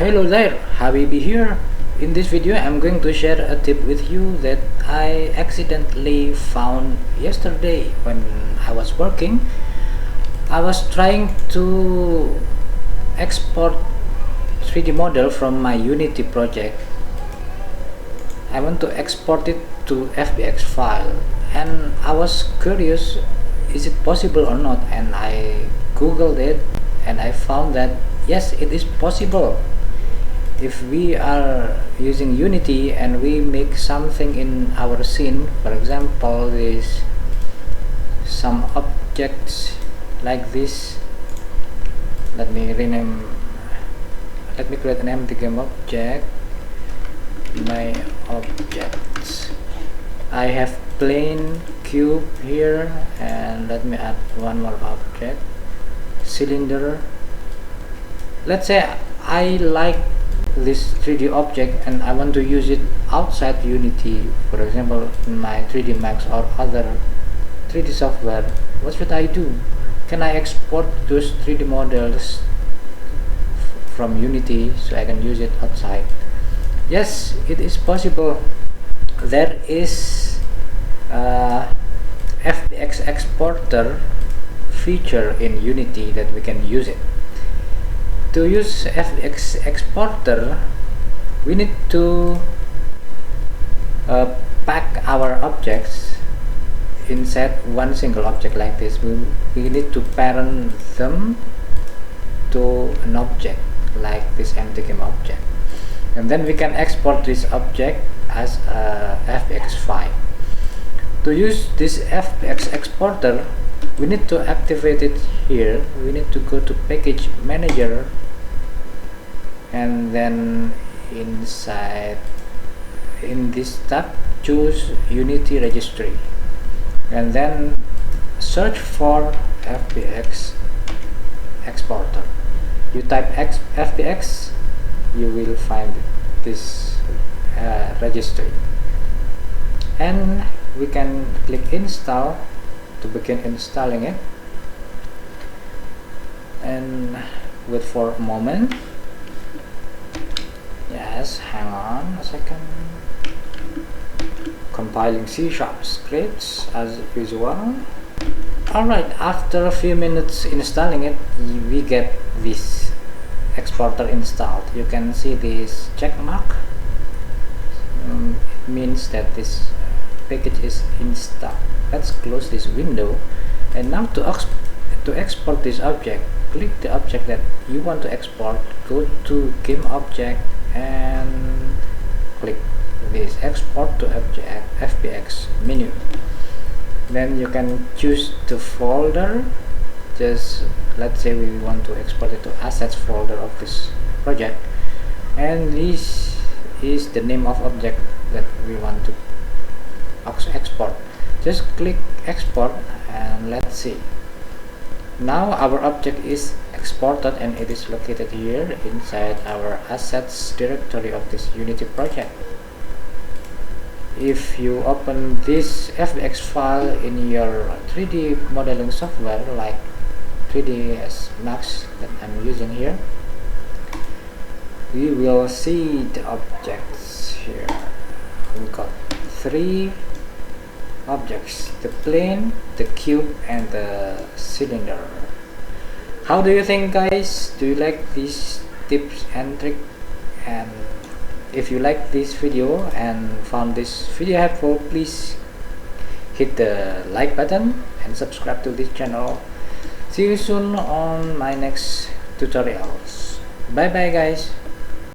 Hello there, Habibi here. In this video I'm going to share a tip with you that I accidentally found yesterday when I was working. I was trying to export 3D model from my Unity project. I want to export it to FBX file and I was curious, is it possible or not, and I googled it and I found that yes, it is possible. If we are using Unity and we make something in our scene, for example, this some objects like this. Let me create an empty game object. My objects, I have plane, cube here, and let me add one more object, cylinder. Let's say I like this 3D object and I want to use it outside Unity, for example in my 3D Max or other 3D software. What should I do? Can I export those 3D models from Unity so I can use it outside? Yes, it is possible. There is FBX Exporter feature in Unity that we can use it. To use FBX Exporter, we need to pack our objects inside one single object like this. We need to parent them to an object like this empty game object, and then we can export this object as a FBX file. To use this FBX Exporter, we need to activate it here. We need to go to Package Manager and then inside in this tab choose Unity Registry and then search for FBX Exporter. You type FBX, you will find this registry, and we can click install to begin installing it and wait for a moment. Yes, hang on a second. Compiling C# scripts as usual. Alright, after a few minutes installing it, we get this exporter installed. You can see this check mark. It means that this package is installed. Let's close this window, and now to export this object, click the object that you want to export, go to game object and click this export to object FBX menu. Then you can choose the folder. Just let's say we want to export it to assets folder of this project, and this is the name of object that we want to export. Just click export and let's see. Now our object is exported and it is located here inside our assets directory of this Unity project. If you open this FBX file in your 3D modeling software like 3ds Max that I'm using here, we will see the objects here. We got 3 objects: the plane, the cube, and the cylinder. How do you think, guys? Do you like these tips and tricks? And if you like this video and found this video helpful, please hit the like button and subscribe to this channel. See you soon on my next tutorials. Bye bye, guys.